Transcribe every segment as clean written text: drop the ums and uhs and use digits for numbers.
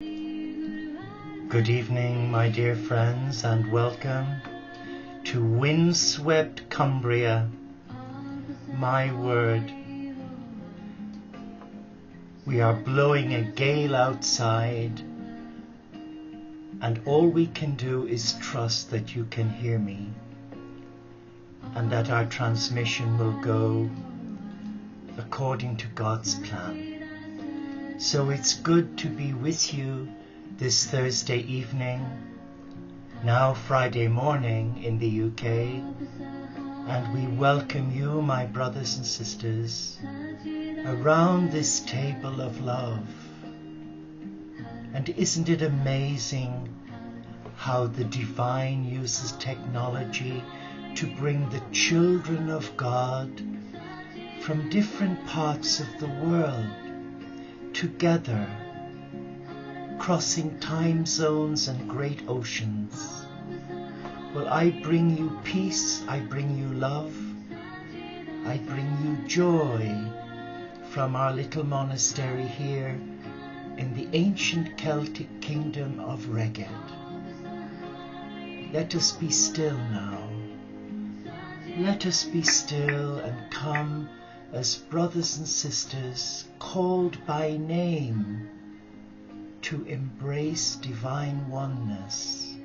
Good evening, my dear friends, and welcome to windswept Cumbria, my word. We are blowing a gale outside, and all we can do is trust that you can hear me and that our transmission will go according to God's plan. So it's good to be with you this Thursday evening, now Friday morning in the UK, and we welcome you, my brothers and sisters, around this table of love. And isn't it amazing how the divine uses technology to bring the children of God from different parts of the world together, crossing time zones and great oceans. Well, I bring you peace, I bring you love, I bring you joy from our little monastery here in the ancient Celtic kingdom of Reged. Let us be still now. Let us be still and come as brothers and sisters called by name to embrace divine oneness.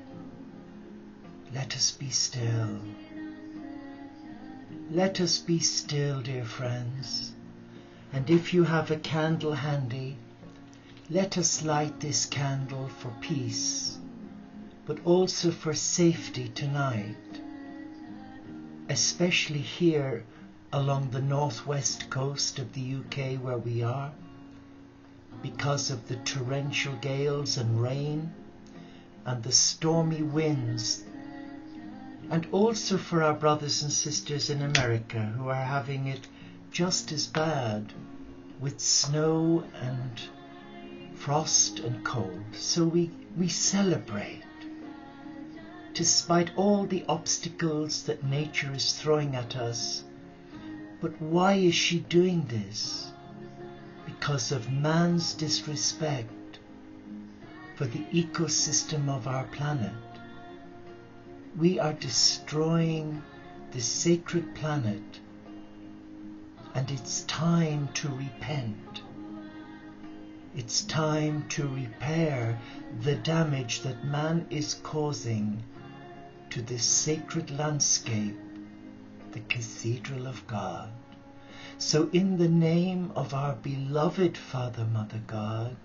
Let us be still. Let us be still, dear friends. And if you have a candle handy, let us light this candle for peace, but also for safety tonight, especially here along the northwest coast of the UK where we are, because of the torrential gales and rain and the stormy winds, and also for our brothers and sisters in America who are having it just as bad with snow and frost and cold. So we celebrate despite all the obstacles that nature is throwing at us. But why is she doing this? Because of man's disrespect for the ecosystem of our planet. We are destroying the sacred planet, and it's time to repent. It's time to repair the damage that man is causing to this sacred landscape, the Cathedral of God. So in the name of our beloved Father, Mother God,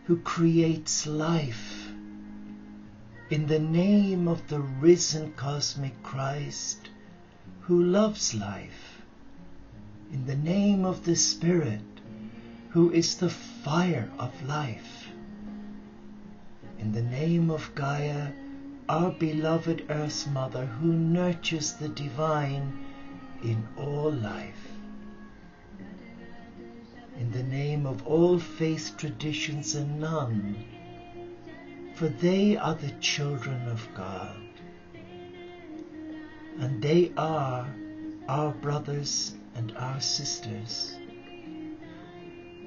who creates life, in the name of the risen cosmic Christ, who loves life, in the name of the Spirit, who is the fire of life, in the name of Gaia, our beloved Earth Mother, who nurtures the divine in all life, in the name of all faith traditions and none, for they are the children of God, and they are our brothers and our sisters.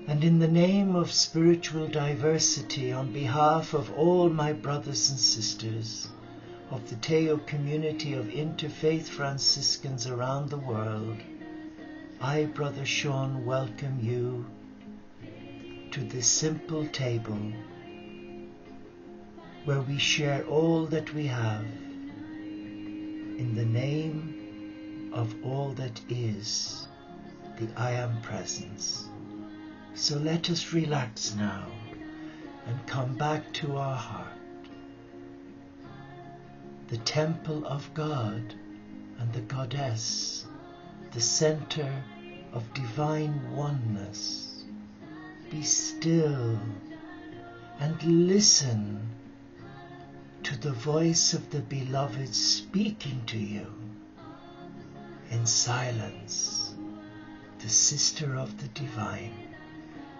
And in the name of spiritual diversity, on behalf of all my brothers and sisters of the Teo community of interfaith Franciscans around the world, I, Brother Sean, welcome you to this simple table where we share all that we have in the name of all that is, the I Am Presence. So let us relax now and come back to our heart, the temple of God and the Goddess, the center of divine oneness. Be still and listen to the voice of the Beloved speaking to you in silence, the sister of the divine,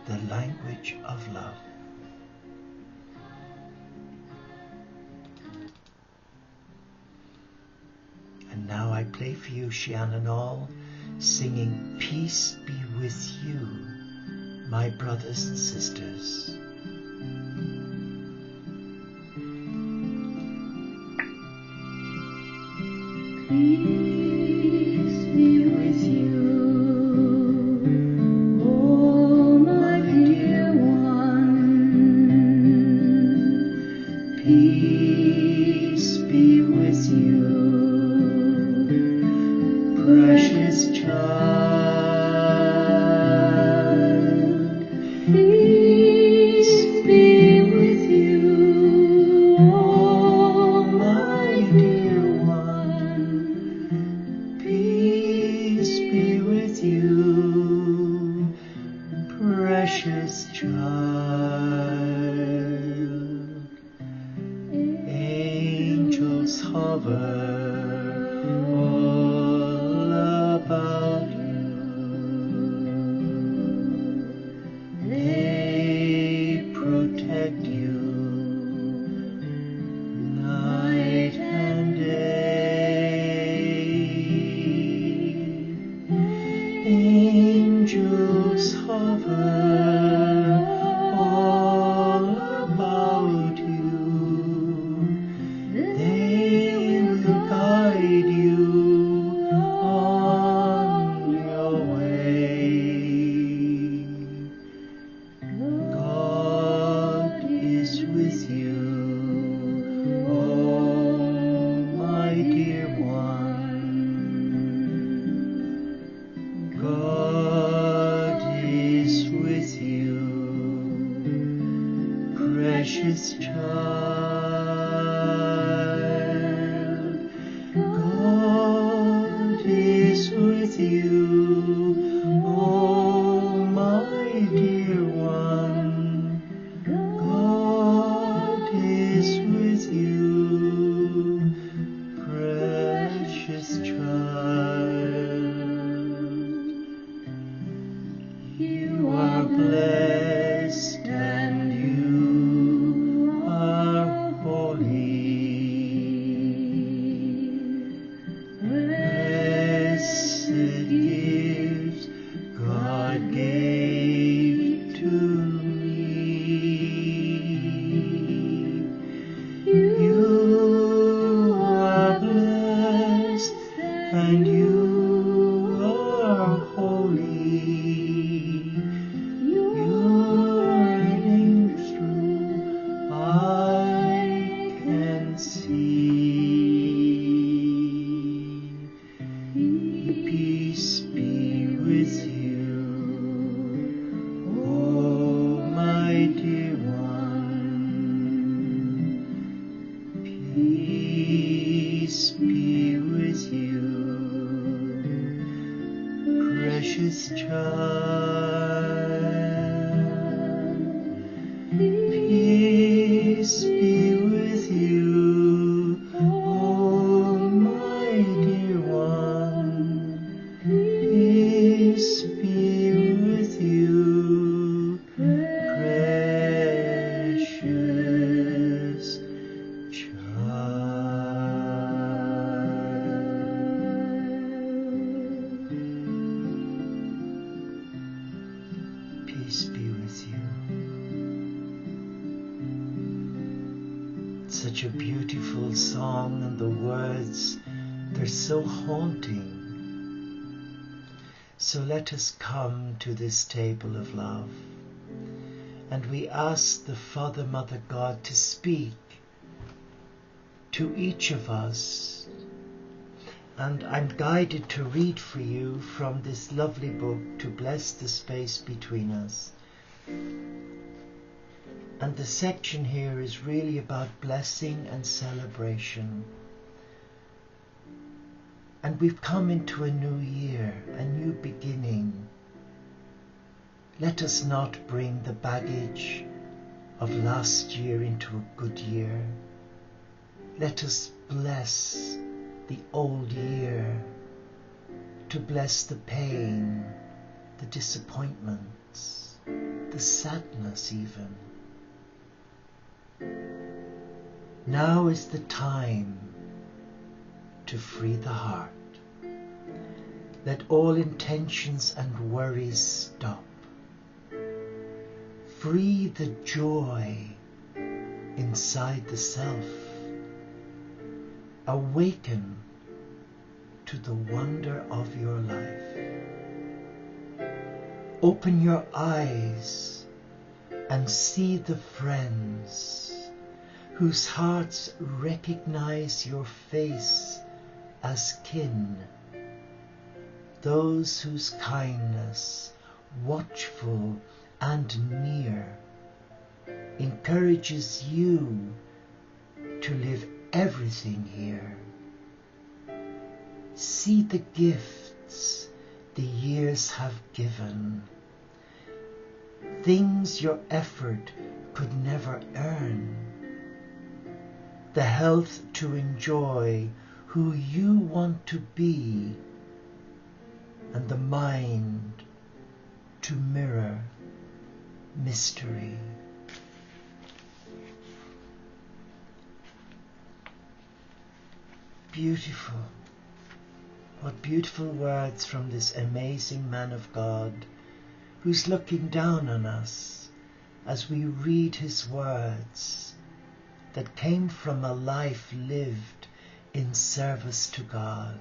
the language of love. And now I play for you Shiananol, singing Peace Be With You, my brothers and sisters. Peace be with you, oh my dear one. Peace be with you, precious child. Peace be with you, oh my dear one. Peace be with you, precious child. Angels hover all about you. They protect you night and day. Angels hover all about you. They will guide you on your way. God is with you, oh my dear one. God is with you, precious child. God is with you, oh my dear one. God is with you, precious child. You are blessed and you are holy. Blessed gifts God gave to me. You are blessed and you are holy. Your reigning through I can see. Peace be with you, oh my dear one. Peace be with you, precious child. Peace be with you, oh my dear one. Peace be with you, precious child. Peace be with you. Such a beautiful song, and the words, they're so haunting. So let us come to this table of love, and we ask the Father, Mother God to speak to each of us. And I'm guided to read for you from this lovely book, To Bless the Space Between Us. And the section here is really about blessing and celebration. And we've come into a new year, a new beginning. Let us not bring the baggage of last year into a good year. Let us bless the old year, to bless the pain, the disappointments, the sadness even. Now is the time to free the heart. Let all intentions and worries stop. Free the joy inside the self. Awaken to the wonder of your life. Open your eyes and see the friends whose hearts recognize your face as kin, those whose kindness, watchful and near, encourages you to live everything here. See the gifts the years have given, things your effort could never earn, the health to enjoy who you want to be, and the mind to mirror mystery. Beautiful. What beautiful words from this amazing man of God, who's looking down on us as we read his words that came from a life lived in service to God.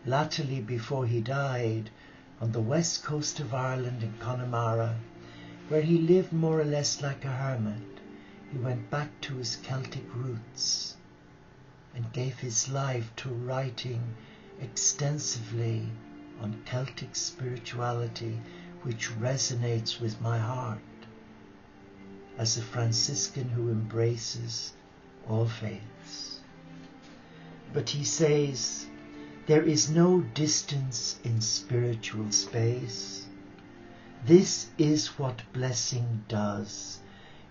Latterly, before he died, on the west coast of Ireland in Connemara, where he lived more or less like a hermit, he went back to his Celtic roots and gave his life to writing extensively on Celtic spirituality, which resonates with my heart as a Franciscan who embraces all faiths. But he says, there is no distance in spiritual space. This is what blessing does.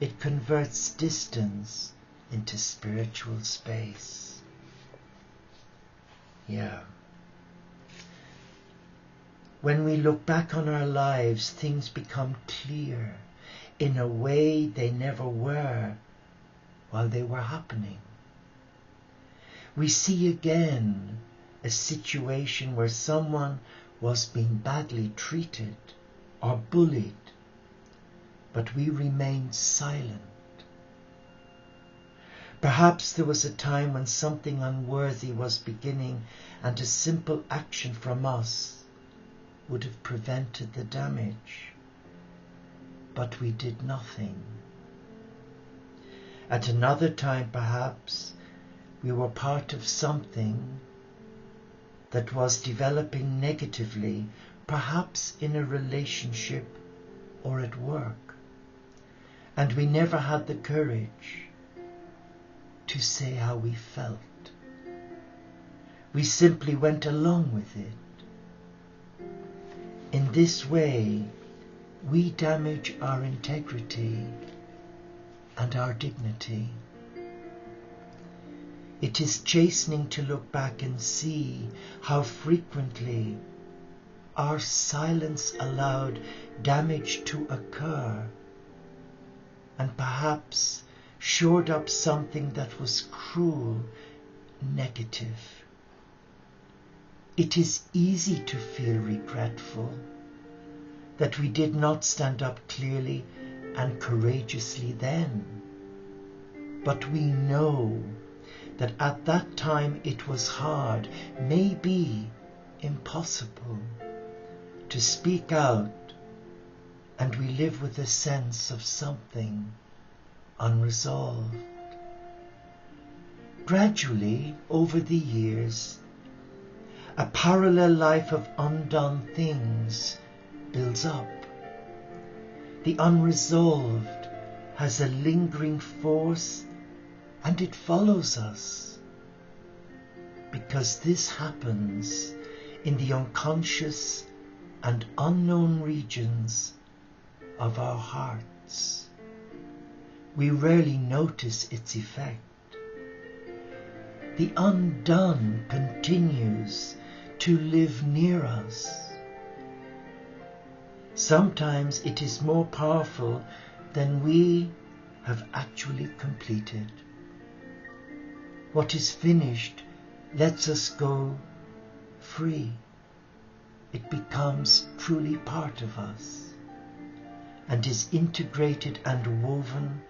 It converts distance into spiritual space. Yeah. When we look back on our lives, things become clear in a way they never were while they were happening. We see again a situation where someone was being badly treated or bullied, but we remained silent. Perhaps there was a time when something unworthy was beginning, and a simple action from us would have prevented the damage. But we did nothing. At another time, perhaps, we were part of something that was developing negatively, perhaps in a relationship or at work, and we never had the courage to say how we felt. We simply went along with it. In this way, we damage our integrity and our dignity. It is chastening to look back and see how frequently our silence allowed damage to occur, and perhaps shored up something that was cruel, negative. It is easy to feel regretful that we did not stand up clearly and courageously then. But we know that at that time it was hard, maybe impossible, to speak out, and we live with a sense of something unresolved. Gradually, over the years, a parallel life of undone things builds up. The unresolved has a lingering force, and it follows us, because this happens in the unconscious and unknown regions of our hearts. We rarely notice its effect. The undone continues to live near us. Sometimes it is more powerful than we have actually completed. What is finished lets us go free. It becomes truly part of us and is integrated and woven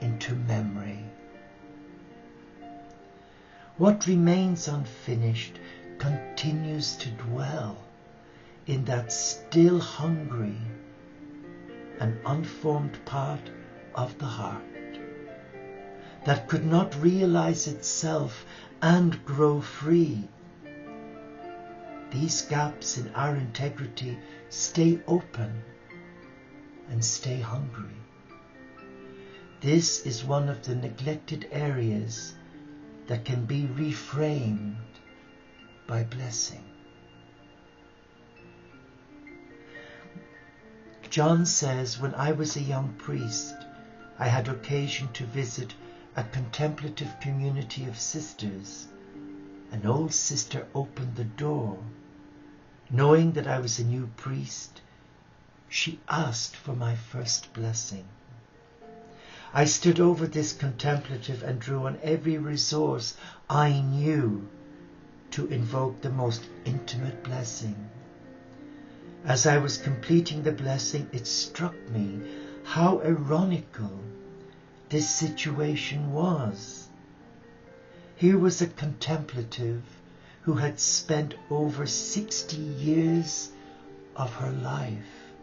into memory. What remains unfinished continues to dwell in that still hungry and unformed part of the heart that could not realize itself and grow free. These gaps in our integrity stay open and stay hungry. This is one of the neglected areas that can be reframed by blessing. John says, when I was a young priest, I had occasion to visit a contemplative community of sisters. An old sister opened the door. Knowing that I was a new priest, she asked for my first blessing. I stood over this contemplative and drew on every resource I knew to invoke the most intimate blessing. As I was completing the blessing, it struck me how ironical this situation was. Here was a contemplative who had spent over 60 years of her life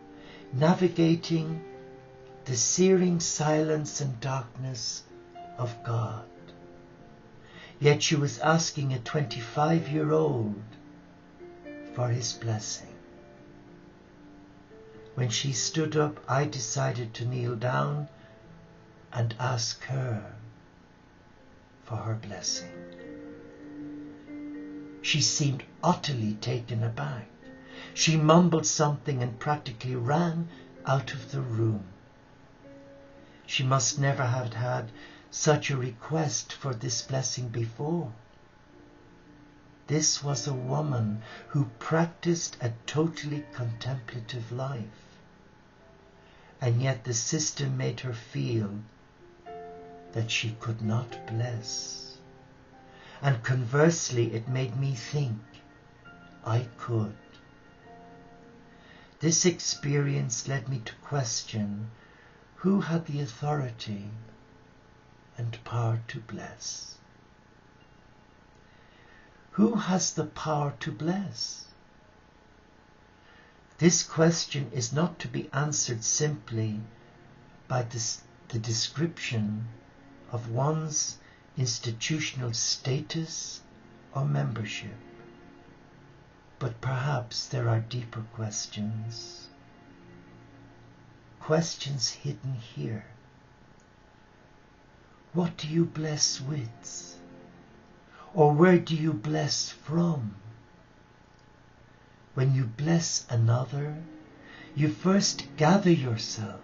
navigating the searing silence and darkness of God. Yet she was asking a 25-year-old for his blessing. When she stood up, I decided to kneel down and ask her for her blessing. She seemed utterly taken aback. She mumbled something and practically ran out of the room. She must never have had such a request for this blessing before. This was a woman who practiced a totally contemplative life. And yet the system made her feel that she could not bless. And conversely, it made me think I could. This experience led me to question who had the authority and power to bless. Who has the power to bless? This question is not to be answered simply by the description of one's institutional status or membership, but perhaps there are deeper questions. Questions hidden here. What do you bless with? Or where do you bless from? When you bless another, you first gather yourself.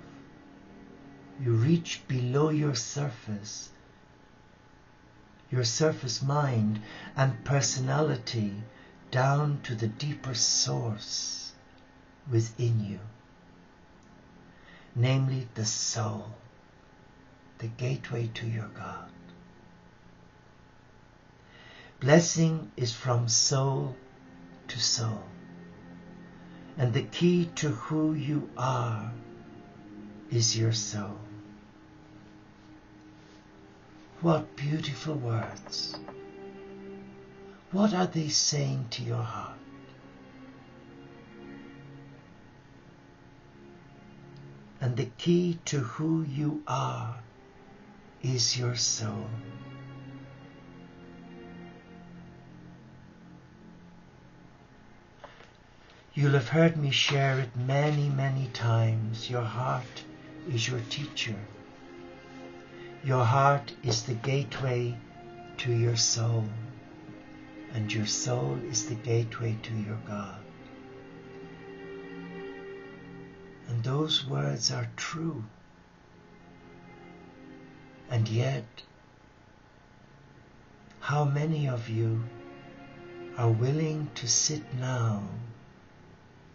You reach below your surface mind and personality, down to the deeper source within you, namely the soul, the gateway to your God. Blessing is from soul to soul, and the key to who you are is your soul. What beautiful words! What are they saying to your heart? And the key to who you are is your soul. You'll have heard me share it many, many times. Your heart is your teacher. Your heart is the gateway to your soul, and your soul is the gateway to your God. And those words are true. And yet, how many of you are willing to sit now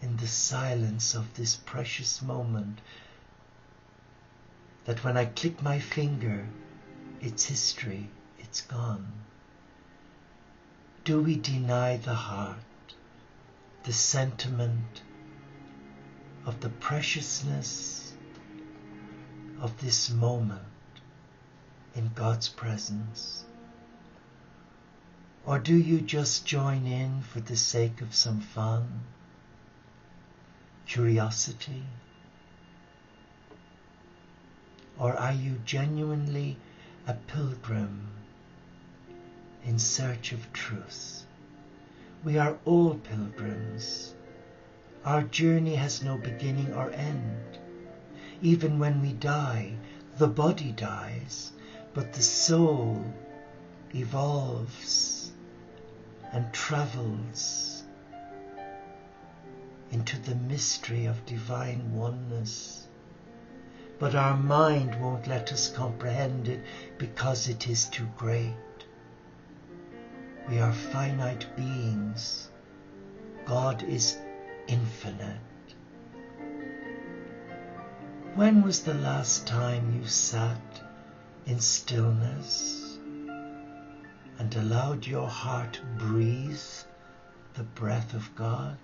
in the silence of this precious moment, that when I click my finger, it's history, it's gone? Do we deny the heart, the sentiment of the preciousness of this moment in God's presence? Or do you just join in for the sake of some fun, curiosity? Or are you genuinely a pilgrim in search of truth? We are all pilgrims. Our journey has no beginning or end. Even when we die, the body dies, but the soul evolves and travels into the mystery of divine oneness. But our mind won't let us comprehend it because it is too great. We are finite beings. God is infinite. When was the last time you sat in stillness and allowed your heart breathe the breath of God?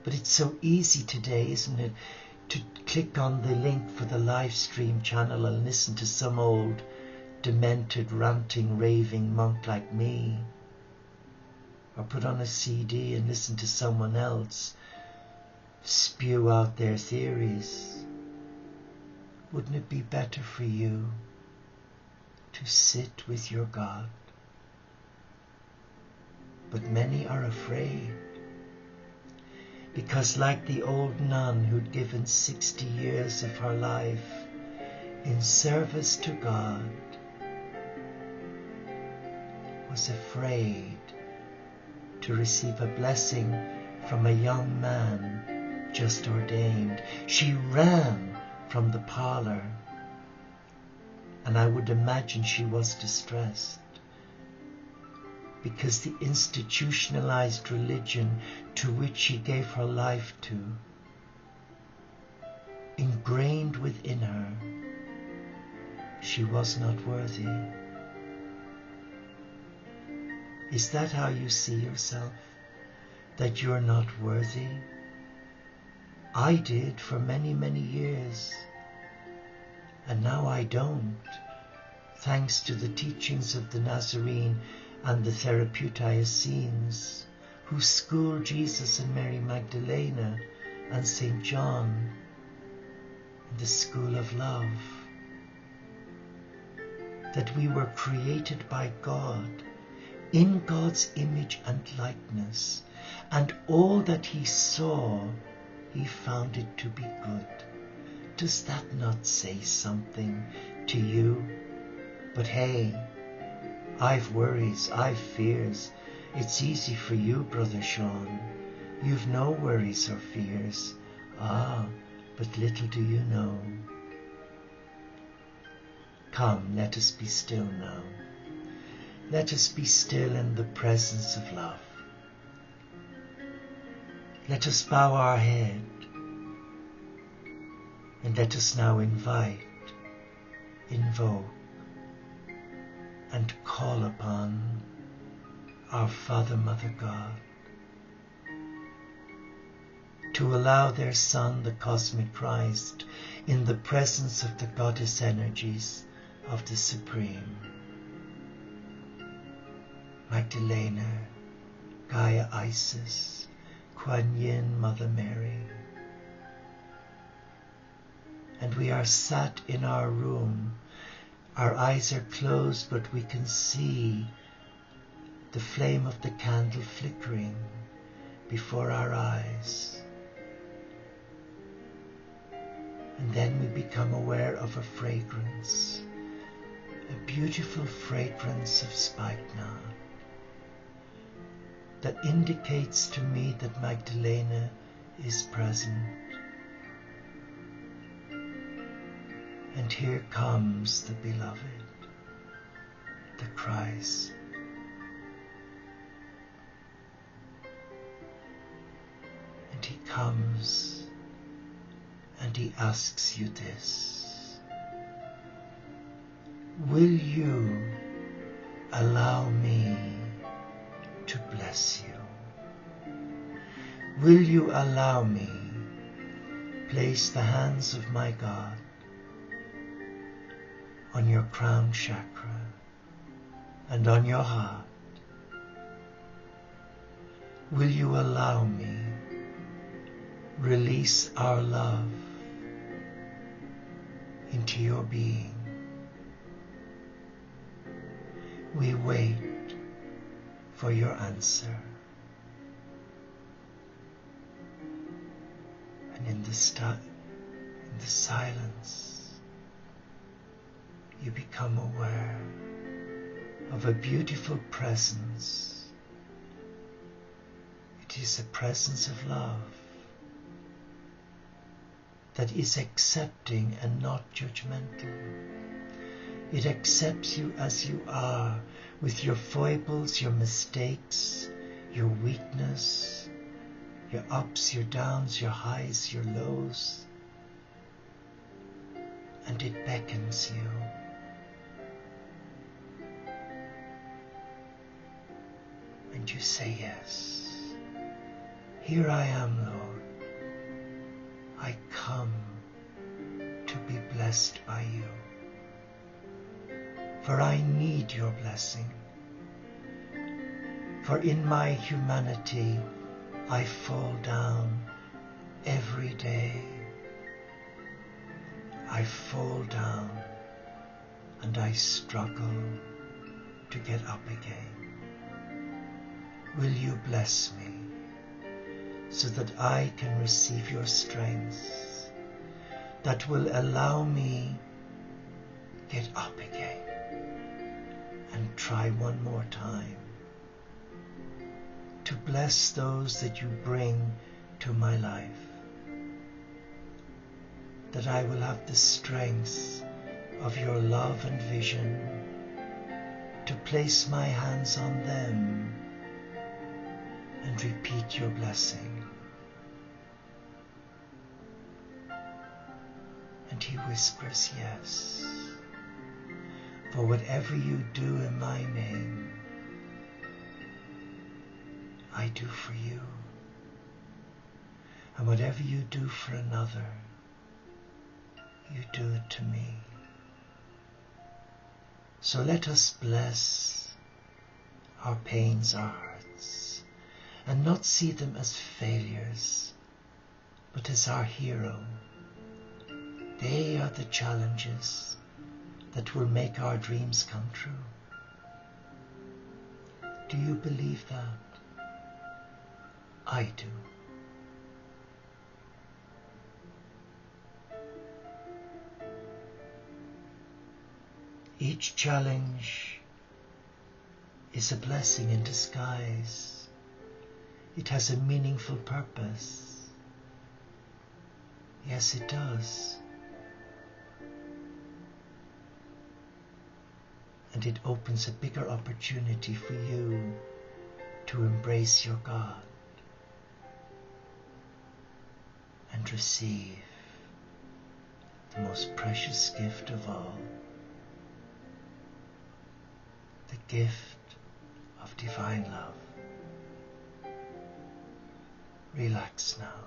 But it's so easy today, isn't it, to click on the link for the live stream channel and listen to some old demented, ranting, raving monk like me, or put on a CD and listen to someone else spew out their theories. Wouldn't it be better for you to sit with your God? But many are afraid, because like the old nun who'd given 60 years of her life in service to God, was afraid to receive a blessing from a young man just ordained. She ran from the parlor, and I would imagine she was distressed, because the institutionalized religion to which she gave her life to, ingrained within her, she was not worthy. Is that how you see yourself? That you're not worthy? I did for many, many years. And now I don't, thanks to the teachings of the Nazarene and the Therapeutae Essenes, who schooled Jesus and Mary Magdalena and St. John in the school of love. That we were created by God, in God's image and likeness, and all that he saw, he found it to be good. Does that not say something to you? But hey, I've worries, I've fears. It's easy for you, Brother Sean. You've no worries or fears. Ah, but little do you know. Come, let us be still now. Let us be still in the presence of love. Let us bow our head, and let us now invite, invoke, and call upon our Father, Mother God to allow their Son, the Cosmic Christ, in the presence of the Goddess energies of the Supreme, Magdalena, Gaia Isis, Kuan Yin, Mother Mary. And we are sat in our room. Our eyes are closed, but we can see the flame of the candle flickering before our eyes. And then we become aware of a fragrance, a beautiful fragrance of spikenard, that indicates to me that Magdalena is present. And here comes the beloved, the Christ. And he comes and he asks you this: will you allow me to bless you? Will you allow me place the hands of my God on your crown chakra and on your heart, will you allow me release our love into your being? We wait for your answer. And in the silence, you become aware of a beautiful presence. It is a presence of love that is accepting and not judgmental. It accepts you as you are, with your foibles, your mistakes, your weakness, your ups, your downs, your highs, your lows. And it beckons you. And you say, yes, here I am, Lord. I come to be blessed by you. For I need your blessing. For in my humanity, I fall down every day. I fall down and I struggle to get up again. Will you bless me so that I can receive your strength that will allow me get up again and try one more time to bless those that you bring to my life, that I will have the strength of your love and vision to place my hands on them and repeat your blessing. And he whispers, yes, for whatever you do in my name, I do for you. And whatever you do for another, you do it to me. So let us bless our pains, our hurts, and not see them as failures, but as our hero. They are the challenges that will make our dreams come true. Do you believe that? I do. Each challenge is a blessing in disguise. It has a meaningful purpose. Yes, it does. And it opens a bigger opportunity for you to embrace your God and receive the most precious gift of all, the gift of divine love. Relax now.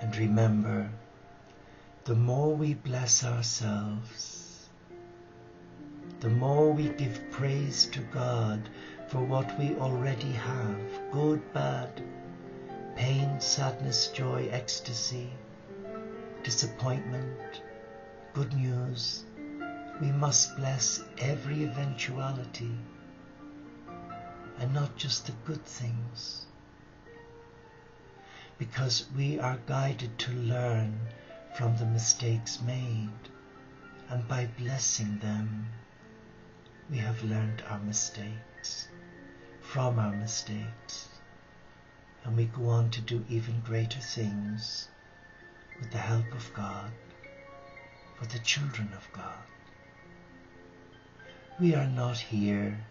And remember, the more we bless ourselves, the more we give praise to God for what we already have, good, bad, pain, sadness, joy, ecstasy, disappointment, good news. We must bless every eventuality and not just the good things, because we are guided to learn from the mistakes made, and by blessing them we have learned our mistakes, from our mistakes, and we go on to do even greater things with the help of God, for the children of God. We are not here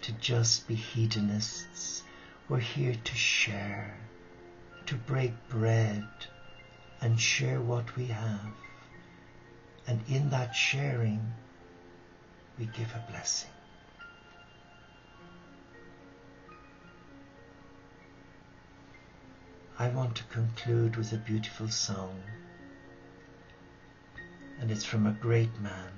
to just be hedonists. We're here to share, to break bread and share what we have. And in that sharing, we give a blessing. I want to conclude with a beautiful song. And it's from a great man.